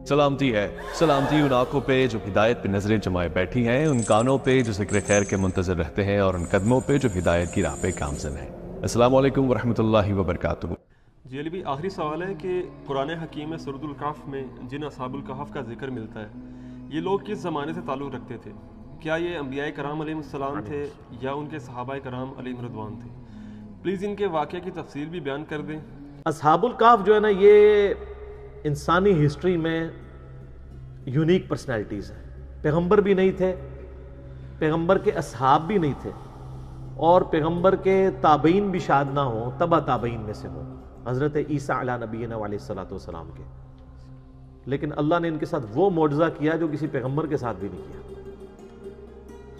سلامتی ہے، سلامتی ان آنکھوں پہ جو ہدایت پہ نظریں جمائے بیٹھی ہیں، ان کانوں پہ جو ذکر خیر کے منتظر رہتے ہیں، اور ان قدموں پہ جو ہدایت کی راہ پہ گامزن ہیں۔ السلام علیکم ورحمۃ اللہ وبرکاتہ۔ جی علی بھی آخری سوال ہے کہ قرآن حکیم میں سورۃ الکہف میں جن اصحاب الکہف کا ذکر ملتا ہے، یہ لوگ کس زمانے سے تعلق رکھتے تھے؟ کیا یہ انبیاء کرام علیہ السلام تھے یا ان کے صحابہ کرام علیہ رضوان تھے؟ پلیز ان کے واقعے کی تفصیل بھی بیان کر دیں۔ اصحاب الکہف جو ہے نا، یہ انسانی ہسٹری میں یونیک پرسنالٹیز ہیں۔ پیغمبر بھی نہیں تھے، پیغمبر کے اصحاب بھی نہیں تھے، اور پیغمبر کے تابعین بھی شاید نہ ہوں، تبع تابعین میں سے ہوں، حضرت عیسیٰ علیہ نبینا علیہ السلام کے۔ لیکن اللہ نے ان کے ساتھ وہ معجزہ کیا جو کسی پیغمبر کے ساتھ بھی نہیں کیا۔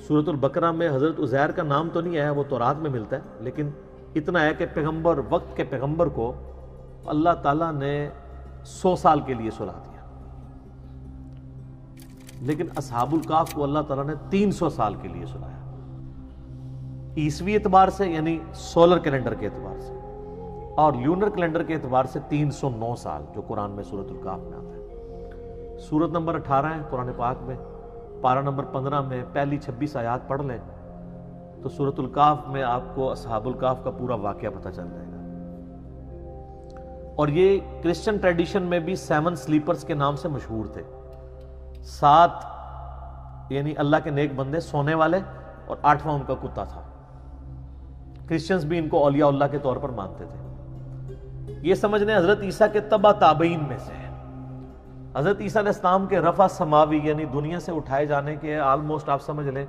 سورۃ البقرہ میں حضرت عزیر کا نام تو نہیں آیا، وہ تورات میں ملتا ہے، لیکن اتنا ہے کہ پیغمبر، وقت کے پیغمبر کو اللہ تعالیٰ نے 100 سال کے لیے سلا دیا، لیکن اصحاب الکہف کو اللہ تعالیٰ نے 300 سال کے لیے سلایا، عیسوی اعتبار سے یعنی سولر کیلنڈر کے اعتبار سے، اور لیونر کیلنڈر کے اعتبار سے 309 سال، جو قرآن میں سورۃ الکہف میں آتا ہے۔ سورت نمبر 18 ہے قرآن پاک میں، پارہ نمبر 15 میں پہلی 26 آیات پڑھ لیں تو سورۃ الکہف میں آپ کو اصحاب الکہف کا پورا واقعہ پتہ چل جائے گا۔ اور یہ کرسچن ٹریڈیشن میں بھی 7 سلیپرز کے نام سے مشہور تھے، 7 یعنی اللہ کے نیک بندے سونے والے، اور 8واں ان کا کتا تھا۔ کرسچنز بھی ان کو اولیاء اللہ کے طور پر مانتے تھے۔ یہ سمجھ لیں حضرت عیسیٰ کے تبع تابعین میں سے ہے۔ حضرت عیسیٰ علیہ السلام کے رفع سماوی یعنی دنیا سے اٹھائے جانے کے آلموسٹ آپ سمجھ لیں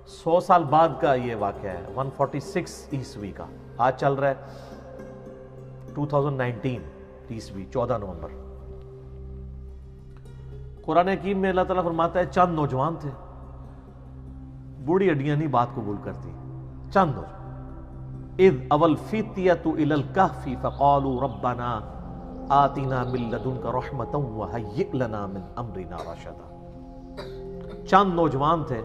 100 سال بعد کا یہ واقعہ ہے، 146 عیسوی کا۔ آج چل رہا ہے 2019 عیسوی، 14 نومبر۔ قرآن حکیم میں اللہ تعالیٰ فرماتا ہے چند نوجوان تھے، بوڑھی ہڈیاں نہیں بات قبول کرتی، چند نوجوان۔ اذ اول فتیۃ الی الکہف فقالوا ربنا آتنا من لدنک رحمۃ وہیئ لنا من امرنا رشدا۔ چند نوجوان تھے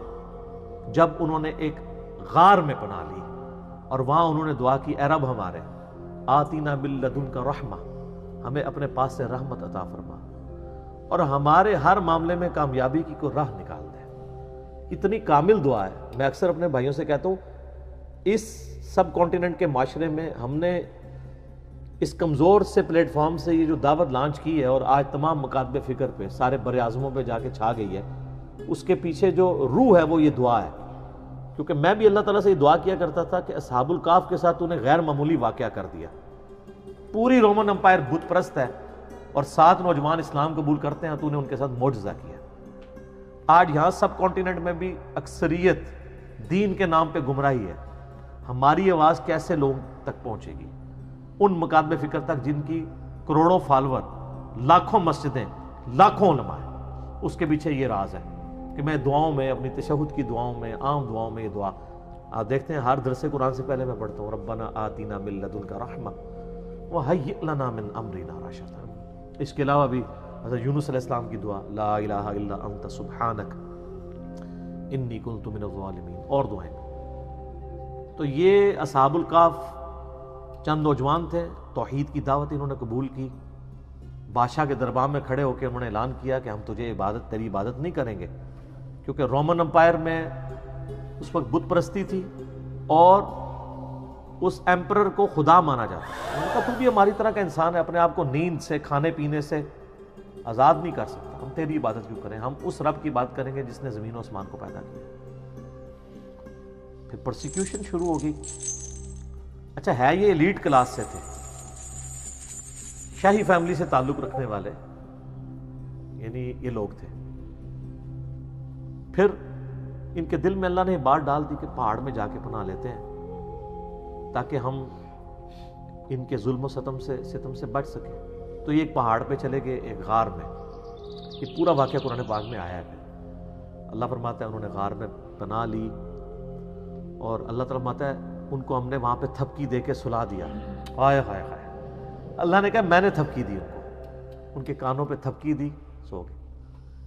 جب انہوں نے ایک غار میں پناہ لی، اور وہاں انہوں نے دعا کی، اے رب ہمارے آتنا من لدنک رحمہ، ہمیں اپنے پاس سے رحمت عطا فرما، اور ہمارے ہر معاملے میں کامیابی کی کوئی راہ نکال دے۔ اتنی کامل دعا ہے۔ میں اکثر اپنے بھائیوں سے کہتا ہوں، اس سب کانٹیننٹ کے معاشرے میں ہم نے اس کمزور سے پلیٹ فارم سے یہ جو دعوت لانچ کی ہے، اور آج تمام مکاتب فکر پہ سارے بر اعظموں پہ جا کے چھا گئی ہے، اس کے پیچھے جو روح ہے وہ یہ دعا ہے۔ کیونکہ میں بھی اللہ تعالیٰ سے یہ دعا کیا کرتا تھا کہ اصحاب الکہف کے ساتھ انہیں غیر معمولی واقعہ کر دیا۔ پوری رومن امپائر بت پرست ہے، اور 7 نوجوان اسلام قبول کرتے ہیں، تو نے ان کے ساتھ معجزہ کیا۔ آج یہاں سب کانٹیننٹ میں بھی اکثریت دین کے نام پہ گمراہی ہے۔ ہماری آواز کیسے لوگوں تک پہنچے گی؟ ان مکاتب فکر تک جن کی کروڑوں فالور، لاکھوں مسجدیں، لاکھوں علماء ہیں۔ اس کے پیچھے یہ راز ہے کہ میں دعاؤں میں، اپنی تشہد کی دعاؤں میں، عام دعاؤں میں یہ دعا آپ دیکھتے ہیں، ہر درس قرآن سے پہلے میں پڑھتا ہوں ربنا آتنا من لدنک رحمہ وہیئ لنا من امرنا رشدا۔ اس کے علاوہ بھی حضرت یونس علیہ السلام کی دعا، لا الہ الا انت سبحانک انی کنت من الظالمین، اور دعائیں۔ تو یہ اصحاب الکہف چند نوجوان تھے، توحید کی دعوت انہوں نے قبول کی، بادشاہ کے دربار میں کھڑے ہو کے انہوں نے اعلان کیا کہ ہم تیری عبادت نہیں کریں گے، کیونکہ رومن امپائر میں اس وقت بت پرستی تھی، اور اس ایمپرر کو خدا مانا جاتا ہے۔ انہوں نے کہا تو بھی ہماری طرح کا انسان ہے، اپنے آپ کو نیند سے، کھانے پینے سے آزاد نہیں کر سکتا، ہم تیری عبادت کیوں کریں؟ ہم اس رب کی بات کریں گے جس نے زمین و آسمان کو پیدا کیا۔ پھر پرسیکیوشن شروع ہوگی۔ اچھا ہے یہ ایلیٹ کلاس سے تھے، شاہی فیملی سے تعلق رکھنے والے، یعنی یہ لوگ تھے۔ پھر ان کے دل میں اللہ نے بات ڈال دی کہ پہاڑ میں جا کے پناہ لیتے ہیں تاکہ ہم ان کے ظلم و ستم سے بچ سکیں۔ تو یہ ایک پہاڑ پہ چلے گئے، ایک غار میں۔ یہ پورا واقعہ قرآن پاک میں آیا ہے۔ اللہ فرماتا ہے انہوں نے غار میں پناہ لی، اور اللہ تعالیٰ فرماتا ہے ان کو ہم نے وہاں پہ تھپکی دے کے سلا دیا۔ ہائے ہائے ہائے، اللہ نے کہا میں نے تھپکی دی ان کو، ان کے کانوں پہ تھپکی دی، سو گئے۔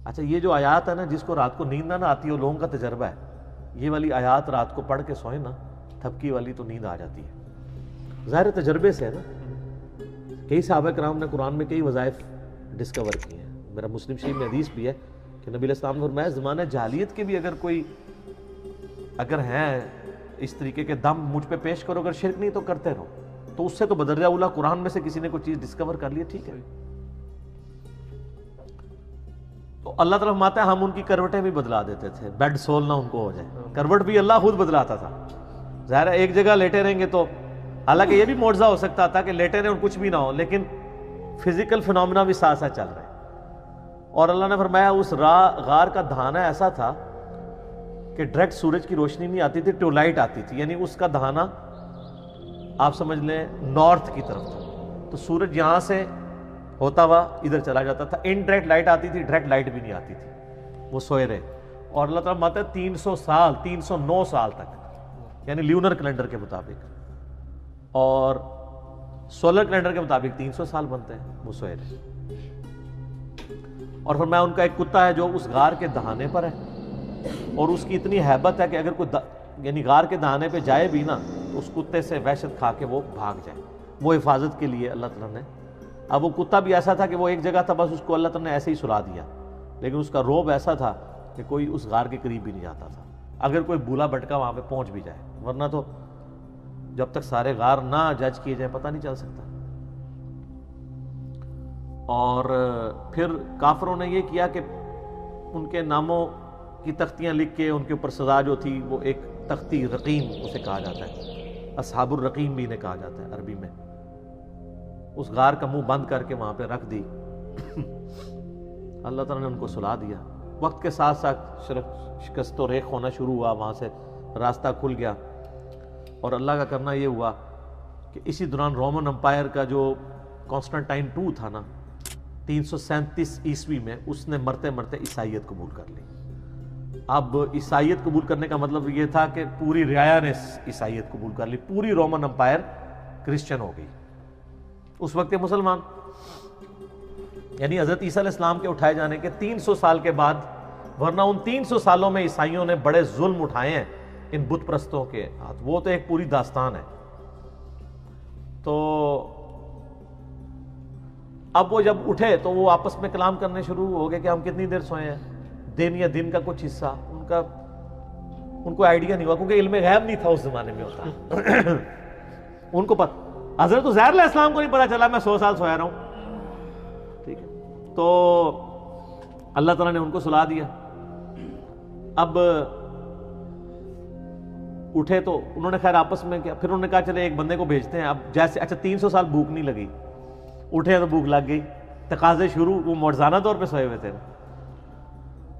اچھا یہ جو آیات ہے نا، جس کو رات کو نیند نہ آتی ہے وہ لوگوں کا تجربہ ہے، یہ والی آیات رات کو پڑھ کے سوئیں نا، تھپکی والی تو نیند آ جاتی ہے، ظاہر تجربے سے ہے نا۔ کئی صحابہ کرام نے قرآن میں کئی وظائف ڈسکور کیے ہیں، میرا مسلم شریف میں حدیث بھی ہے کہ نبی علیہ السلام نے فرمایا زمانہ جاہلیت کے بھی اگر ہیں اس طریقے کے دم مجھ پہ پیش کرو، اگر شرک نہیں تو کرتے رہو، تو اس سے تو بدرجہ اولا قرآن میں سے کسی نے کوئی چیز ڈسکور کر لی، ٹھیک ہے۔ تو اللہ تعالیٰ فرماتا ہے ہم ان کی کروٹیں بھی بدلا دیتے تھے، بیڈ سول نہ ان کو ہو جائے، کروٹ بھی اللہ خود بدلاتا تھا۔ ظاہر ہے ایک جگہ لیٹے رہیں گے تو، حالانکہ یہ بھی معجزہ ہو سکتا تھا کہ لیٹے رہیں اور کچھ بھی نہ ہو، لیکن فزیکل فینومینا بھی ساتھ ساتھ چل رہے ہیں۔ اور اللہ نے فرمایا اس غار کا دہانہ ایسا تھا کہ ڈائریکٹ سورج کی روشنی نہیں آتی تھی، ٹیوب لائٹ آتی تھی، یعنی اس کا دہانہ آپ سمجھ لیں نارتھ کی طرف تھا، تو سورج یہاں سے ہوتا ہوا ادھر چلا جاتا تھا، انڈائریکٹ لائٹ آتی تھی، ڈائریکٹ لائٹ بھی نہیں آتی تھی، وہ سوئے رہے۔ اور اللہ تعالیٰ ماتا ہے 300 سال 309 سال تک، یعنی لیونر کیلنڈر کے مطابق، اور سولر کیلنڈر کے مطابق 300 سال بنتے ہیں، وہ سوئے رہے۔ اور فرمایا ان کا ایک کتا ہے جو اس غار کے دہانے پر ہے، اور اس کی اتنی ہیبت ہے کہ اگر کوئی یعنی غار کے دہانے پہ جائے بھی نا تو اس کتے سے وحشت کھا کے وہ بھاگ جائے، وہ حفاظت کے لیے اللہ تعالیٰ نے۔ اب وہ کتا بھی ایسا تھا کہ وہ ایک جگہ تھا، بس اس کو اللہ تعالیٰ نے ایسے ہی سلا دیا، لیکن اس کا روب ایسا تھا کہ کوئی اس غار کے قریب بھی نہیں جاتا تھا، اگر کوئی بولا بھٹکا وہاں پہ پہنچ بھی جائے، ورنہ تو جب تک سارے غار نہ جج کیے جائیں پتہ نہیں چل سکتا۔ اور پھر کافروں نے یہ کیا کہ ان کے ناموں کی تختیاں لکھ کے ان کے اوپر سزا جو تھی، وہ ایک تختی رقیم اسے کہا جاتا ہے، اصحاب الرقیم بھی انہیں کہا جاتا ہے عربی میں، اس غار کا منہ بند کر کے وہاں پہ رکھ دی۔ اللہ تعالیٰ نے ان کو سلا دیا، وقت کے ساتھ ساتھ شکست و ریخ ہونا شروع ہوا، وہاں سے راستہ کھل گیا۔ اور اللہ کا کرنا یہ ہوا کہ اسی دوران رومن امپائر کا جو کانسٹنٹائن II تھا نا 337 عیسوی میں، اس نے مرتے مرتے عیسائیت قبول کر لی۔ اب عیسائیت قبول کرنے کا مطلب یہ تھا کہ پوری رعایا نے عیسائیت قبول کر لی، پوری رومن امپائر کرسچن ہو گئی اس وقت مسلمان۔ یعنی حضرت عیسیٰ علیہ السلام کے اٹھائے جانے کے 300 سال کے بعد، ورنہ ان 300 سالوں میں عیسائیوں نے بڑے ظلم اٹھائے ہیں ان بت پرستوں کے ہاتھ، وہ تو ایک پوری داستان ہے۔ تو اب وہ جب اٹھے تو وہ آپس میں کلام کرنے شروع ہو گئے کہ ہم کتنی دیر سوئے ہیں، دن یا دن کا کچھ حصہ، ان کو آئیڈیا نہیں ہوا، کیونکہ علم غیب نہیں تھا اس زمانے میں ہوتا۔ ان کو پتہ، حضرت عزیر علیہ السلام کو نہیں پتا چلا میں 100 سال سویا رہا ہوں، ٹھیک ہے۔ تو اللہ تعالیٰ نے ان کو سلا دیا۔ اب اٹھے تو انہوں نے خیر آپس میں کیا، پھر انہوں نے کہا چلے ایک بندے کو بھیجتے ہیں۔ اب جیسے اچھا 300 سال بھوک نہیں لگی، اٹھے تو بھوک لگ گئی، تقاضے شروع، وہ معجزانہ طور پہ سوئے ہوئے تھے،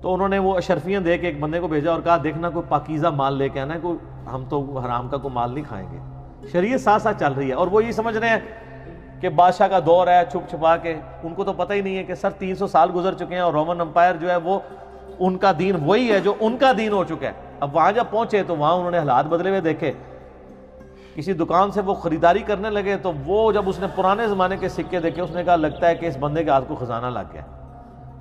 تو انہوں نے وہ اشرفیاں دے کے ایک بندے کو بھیجا اور کہا دیکھنا کوئی پاکیزہ مال لے کے آنا ہے، کوئی ہم تو حرام کا کوئی مال نہیں کھائیں گے۔ شریعت ساتھ ساتھ چل رہی ہے، اور وہ یہ سمجھ رہے ہیں کہ بادشاہ کا دور ہے، چھپ چھپا کے، ان کو تو پتہ ہی نہیں ہے کہ سر 300 سال گزر چکے ہیں، اور رومن امپائر جو ہے وہ ان کا دین وہی ہے جو ان کا دین ہو چکا ہے۔ اب وہاں جب پہنچے تو وہاں انہوں نے حالات بدلے ہوئے دیکھے، کسی دکان سے وہ خریداری کرنے لگے تو وہ جب اس نے پرانے زمانے کے سکے دیکھے، اس نے کہا لگتا ہے کہ اس بندے کے ہاتھ کو خزانہ لگ گیا،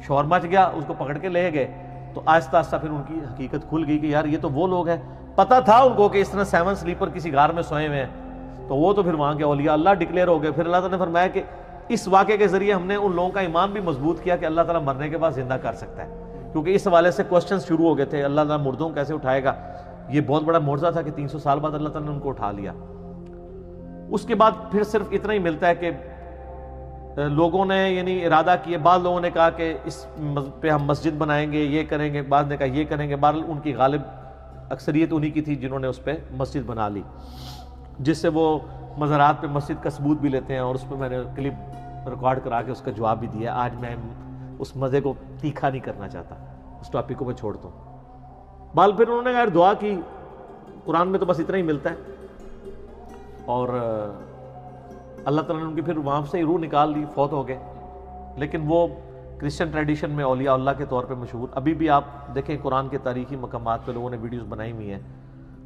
شور مچ گیا، اس کو پکڑ کے لے گئے۔ تو آہستہ آہستہ پھر ان کی حقیقت کھل گئی کہ یار یہ تو وہ لوگ ہیں، پتہ تھا ان کو کہ اس طرح 7 سلیپر کسی غار میں سوئے ہوئے ہیں، تو وہ تو پھر وہاں کے اولیاء اللہ ڈکلیئر ہو گئے۔ پھر اللہ تعالیٰ نے فرمایا کہ اس واقعے کے ذریعے ہم نے ان لوگوں کا ایمان بھی مضبوط کیا کہ اللہ تعالیٰ مرنے کے بعد زندہ کر سکتا ہے، کیونکہ اس حوالے سے کوسچنز شروع ہو گئے تھے، اللہ تعالیٰ مردوں کو کیسے اٹھائے گا۔ یہ بہت بڑا معجزہ تھا کہ 300 سال بعد اللہ تعالیٰ نے ان کو اٹھا لیا۔ اس کے بعد پھر صرف اتنا ہی ملتا ہے کہ لوگوں نے یعنی ارادہ کیے، بعض لوگوں نے کہا کہ اس پہ ہم مسجد بنائیں گے، یہ کریں گے، بعض نے کہا یہ کریں گے، بہرحال ان کی غالب اکثریت انہی کی تھی جنہوں نے اس پہ مسجد بنا لی، جس سے وہ مزارات پہ مسجد کا ثبوت بھی لیتے ہیں، اور اس پہ میں نے کلپ ریکارڈ کرا کے اس کا جواب بھی دیا۔ آج میں اس مزے کو تیکھا نہیں کرنا چاہتا، اس ٹاپک کو میں چھوڑتا ہوں۔ بال پھر انہوں نے کہا دعا کی، قرآن میں تو بس اتنا ہی ملتا ہے، اور اللہ تعالیٰ نے ان کی پھر وہاں سے روح نکال لی، فوت ہو گئے۔ لیکن وہ کرسچن ٹریڈیشن میں اولیاء اللہ کے طور پہ مشہور، ابھی بھی آپ دیکھیں قرآن کے تاریخی مقامات پہ لوگوں نے ویڈیوز بنائی ہوئی ہیں،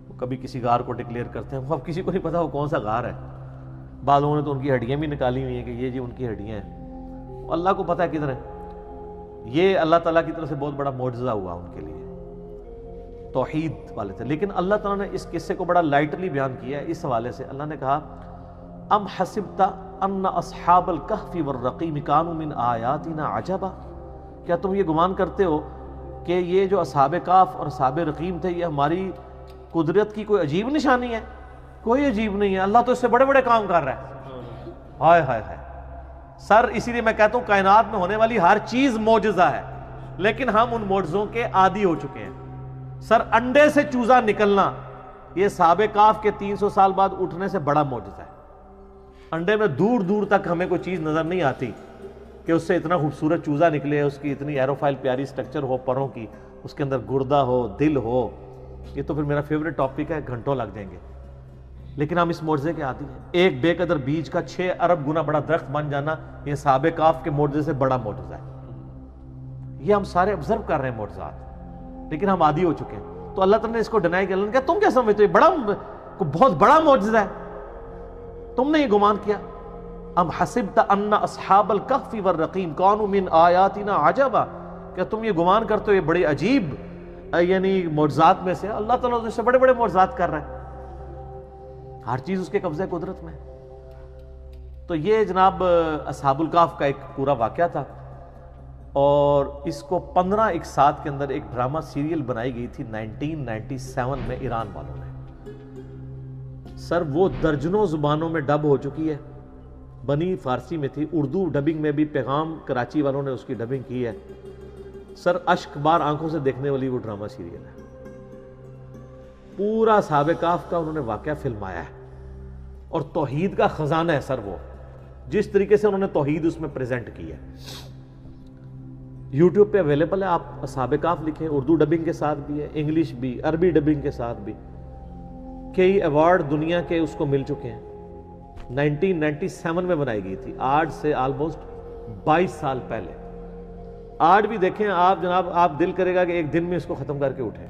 وہ کبھی کسی غار کو ڈکلیئر کرتے ہیں، وہ اب کسی کو نہیں پتا وہ کون سا غار ہے۔ بعض لوگوں نے تو ان کی ہڈیاں بھی نکالی ہوئی ہیں کہ یہ جی ان کی ہڈیاں ہیں، اللہ کو پتہ ہے کدھر ہیں۔ یہ اللہ تعالیٰ کی طرف سے بہت بڑا معجزہ ہوا ان کے لیے، توحید والے تھے۔ لیکن اللہ تعالیٰ نے اس قصے کو بڑا لائٹلی بیان کیا ہے، اس حوالے سے اللہ نے کہا ام حسبت ان اصحاب الکہف والرقیم کانوا من آیاتنا عجبا، کیا تم یہ گمان کرتے ہو کہ یہ جو اصحاب کہف اور اصحاب رقیم تھے یہ ہماری قدرت کی کوئی عجیب نشانی ہے؟ کوئی عجیب نہیں ہے، اللہ تو اس سے بڑے بڑے کام کر رہا ہے۔ ہائے ہائے ہائے سر، اسی لیے میں کہتا ہوں کائنات میں ہونے والی ہر چیز معجزہ ہے، لیکن ہم ان معجزوں کے عادی ہو چکے ہیں۔ سر، انڈے سے چوزا نکلنا یہ اصحاب کہف کے 300 سال بعد اٹھنے سے بڑا معجزہ ہے۔ انڈے میں دور دور تک ہمیں کوئی چیز نظر نہیں آتی کہ اس سے اتنا خوبصورت چوزا نکلے، اس کی اتنی ایروفائل پیاری سٹرکچر ہو پروں کی، اس کے اندر گردہ ہو، دل ہو۔ یہ تو پھر میرا فیوریٹ ٹاپک ہے، گھنٹوں لگ جائیں گے، لیکن ہم اس معجزے کے عادی ہیں۔ ایک بے قدر بیج کا 6 ارب گنا بڑا درخت بن جانا یہ اصحاب کہف کے معجزے سے بڑا معجزہ ہے۔ یہ ہم سارے آبزرو کر رہے ہیں معجزات، لیکن ہم عادی ہو چکے ہیں۔ تو اللہ تعالیٰ نے اس کو ڈینائی کیا، اللہ نے کہا تم کیا سمجھتے ہو یہ بہت بڑا معجزہ ہے؟ تم نے یہ گمان کیا؟ ام حسبت ان اصحاب الکہف والرقیم کانوا من آیاتنا عجبا، کیا تم یہ گمان کرتے ہو یہ بڑے عجیب یعنی معجزات میں سے؟ اللہ تعالیٰ اس سے بڑے بڑے معجزات کر رہا ہے، ہر چیز اس کے قبضہ قدرت میں۔ تو یہ جناب اصحاب الکہف کا ایک پورا واقعہ تھا، اور اس کو 15 اقساط کے اندر ایک ڈرامہ سیریل بنائی گئی تھی 1997 میں ایران والوں نے۔ سر وہ درجنوں زبانوں میں ڈب ہو چکی ہے، بنی فارسی میں تھی، اردو ڈبنگ میں بھی پیغام کراچی والوں نے اس کی ڈبنگ کی ہے۔ سر اشک بار آنکھوں سے دیکھنے والی وہ ڈرامہ سیریل ہے، پورا اصحاب کہف کا انہوں نے واقعہ فلمایا ہے، اور توحید کا خزانہ ہے سر وہ، جس طریقے سے انہوں نے توحید اس میں پریزنٹ کی ہے۔ یوٹیوب پہ اویلیبل ہے، آپ اصحاب کہف لکھیں، اردو ڈبنگ کے ساتھ بھی ہے، انگلش بھی، عربی ڈبنگ کے ساتھ بھی۔ کئی ایوارڈ دنیا کے اس کو مل چکے ہیں۔ 1997 میں بنائی گئی تھی، آج سے آلموسٹ 22 سال پہلے۔ آج بھی دیکھیں آپ جناب، آپ دل کرے گا کہ ایک دن میں اس کو ختم کر کے اٹھیں،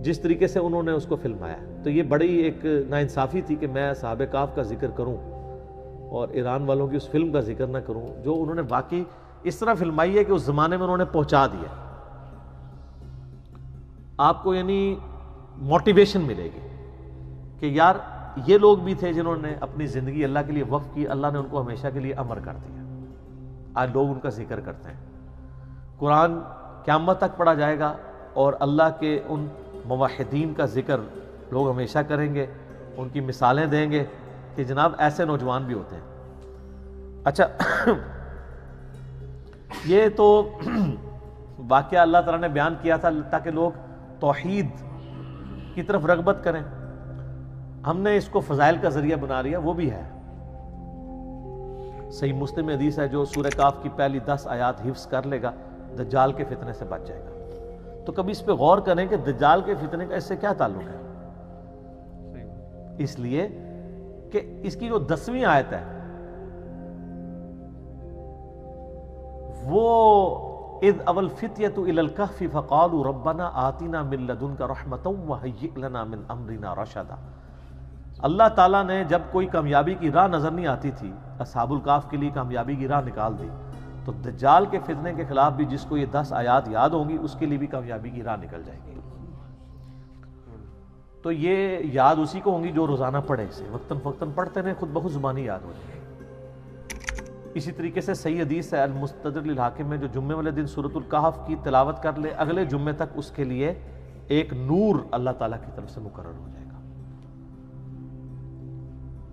جس طریقے سے انہوں نے اس کو فلمایا۔ تو یہ بڑی ایک ناانصافی تھی کہ میں اصحاب کہف کا ذکر کروں اور ایران والوں کی اس فلم کا ذکر نہ کروں، جو انہوں نے واقعی اس طرح فلمائی ہے کہ اس زمانے میں انہوں نے پہنچا دیا۔ آپ کو یعنی موٹیویشن ملے گی کہ یار یہ لوگ بھی تھے جنہوں نے اپنی زندگی اللہ کے لیے وقف کی، اللہ نے ان کو ہمیشہ کے لیے امر کر دیا۔ آج لوگ ان کا ذکر کرتے ہیں، قرآن قیامت تک پڑھا جائے گا، اور اللہ کے ان موحدین کا ذکر لوگ ہمیشہ کریں گے، ان کی مثالیں دیں گے کہ جناب ایسے نوجوان بھی ہوتے ہیں۔ اچھا، یہ تو واقعہ اللہ تعالیٰ نے بیان کیا تھا تاکہ لوگ توحید کی طرف رغبت کریں۔ ہم نے اس کو فضائل کا ذریعہ بنا لیا، وہ بھی ہے۔ صحیح مسلم میں حدیث ہے، جو سورہ کہف کی پہلی 10 آیات حفظ کر لے گا دجال کے فتنے سے بچ جائے گا۔ تو کبھی اس پہ غور کریں کہ دجال کے فتنے کا اس سے کیا تعلق ہے؟ اس لیے کہ اس کی جو 10ویں آیت ہے وہ اذ اول فتیۃ الی الکہف فقالوا ربنا آتنا من لدنک رحمۃ وہیئ لنا من امرنا رشدا۔ اللہ تعالیٰ نے جب کوئی کامیابی کی راہ نظر نہیں آتی تھی، اصحاب الکہف کے لیے کامیابی کی راہ نکال دی، تو دجال کے فتنے کے خلاف بھی جس کو یہ 10 آیات یاد ہوں گی اس کے لیے بھی کامیابی کی راہ نکل جائے گی۔ تو یہ یاد اسی کو ہوں گی جو روزانہ پڑھے، اسے وقتاً فوقتاً پڑھتے رہیں، خود بخود زبانی یاد ہو جائے۔ اسی طریقے سے صحیح حدیث ہے المستدرک للحاکم میں، جو جمعے والے دن سورۃ الکہف کی تلاوت کر لے، اگلے جمعے تک اس کے لیے ایک نور اللہ تعالیٰ کی طرف سے مقرر ہو جائے گا۔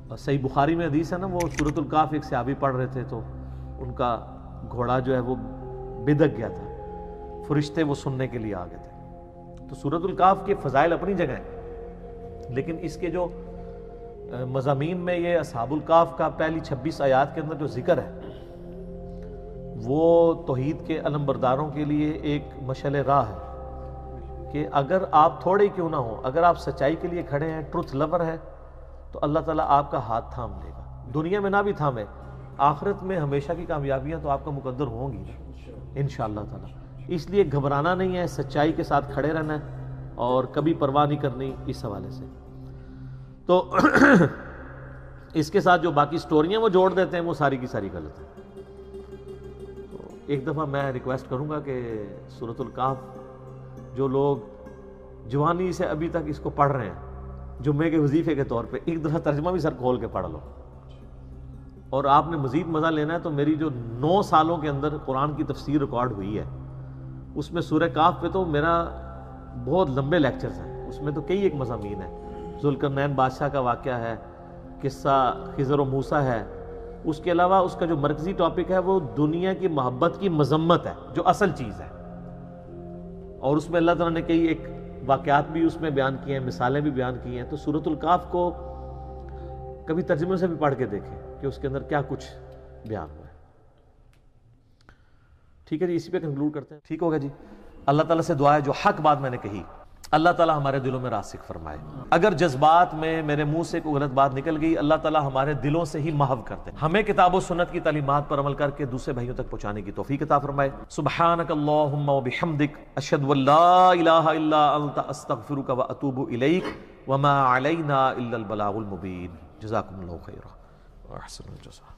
اور صحیح بخاری میں حدیث ہے نا، وہ سورۃ الکہف ایک صحابی پڑھ رہے تھے تو ان کا گھوڑا جو ہے وہ بدک گیا تھا، فرشتے وہ سننے کے لیے آ گئے تھے۔ تو سورۃ الکہف کے فضائل اپنی جگہ ہیں، لیکن اس کے جو مضامین میں یہ اصحاب الکہف کا پہلی 26 آیات کے اندر جو ذکر ہے وہ توحید کے علم برداروں کے لیے ایک مشعل راہ ہے کہ اگر آپ تھوڑے ہی کیوں نہ ہو، اگر آپ سچائی کے لیے کھڑے ہیں، ٹروتھ لور ہے، تو اللہ تعالیٰ آپ کا ہاتھ تھام لے گا۔ دنیا میں نہ بھی تھامے، آخرت میں ہمیشہ کی کامیابیاں تو آپ کا مقدر ہوں گی انشاءاللہ تعالیٰ۔ اس لیے گھبرانا نہیں ہے، سچائی کے ساتھ کھڑے رہنا ہے اور کبھی پرواہ نہیں کرنی اس حوالے سے۔ تو اس کے ساتھ جو باقی سٹوریاں وہ جوڑ دیتے ہیں وہ ساری کی ساری غلط ہیں۔ تو ایک دفعہ میں ریکویسٹ کروں گا کہ سورۃ الکہف جو لوگ جوانی سے ابھی تک اس کو پڑھ رہے ہیں جمعے کے وظیفے کے طور پہ، ایک دفعہ ترجمہ بھی سر کھول کے پڑھ لو، اور آپ نے مزید مزہ لینا ہے تو میری جو 9 سالوں کے اندر قرآن کی تفسیر ریکارڈ ہوئی ہے اس میں سورہ کاف پہ تو میرا بہت لمبے لیکچرز ہیں، اس میں تو کئی ایک مضامین ہیں۔ ذوالقرنین بادشاہ کا واقعہ ہے، قصہ خضر و موسیٰ ہے، اس کے علاوہ اس کا جو مرکزی ٹاپک ہے وہ دنیا کی محبت کی مذمت ہے جو اصل چیز ہے، اور اس میں اللہ تعالیٰ نے کئی ایک واقعات بھی اس میں بیان کیے ہیں، مثالیں بھی بیان کی ہیں۔ تو سورۃ الکاف کو کبھی ترجمے سے بھی پڑھ کے دیکھیں کہ اس کے اندر کیا کچھ بیان ہوا ہے۔ ٹھیک ہے جی، اسی پہ کنکلوڈ کرتے ہیں، ٹھیک ہوگا جی۔ اللہ تعالیٰ سے دعا ہے جو حق بات میں نے کہی اللہ تعالیٰ ہمارے دلوں میں راسخ فرمائے، اگر جذبات میں میرے منہ سے کوئی غلط بات نکل گئی اللہ تعالیٰ ہمارے دلوں سے ہی محو کر دے، ہمیں کتاب و سنت کی تعلیمات پر عمل کر کے دوسرے بھائیوں تک پہنچانے کی توفیق عطا فرمائے۔ سبحانک اللہم و بحمدک، اشہد ان لا الہ الا انت، استغفرک و اتوب الیک، وما علینا الا البلاغ المبین۔ جزاکم اللہ خیرا و احسن الجزاء۔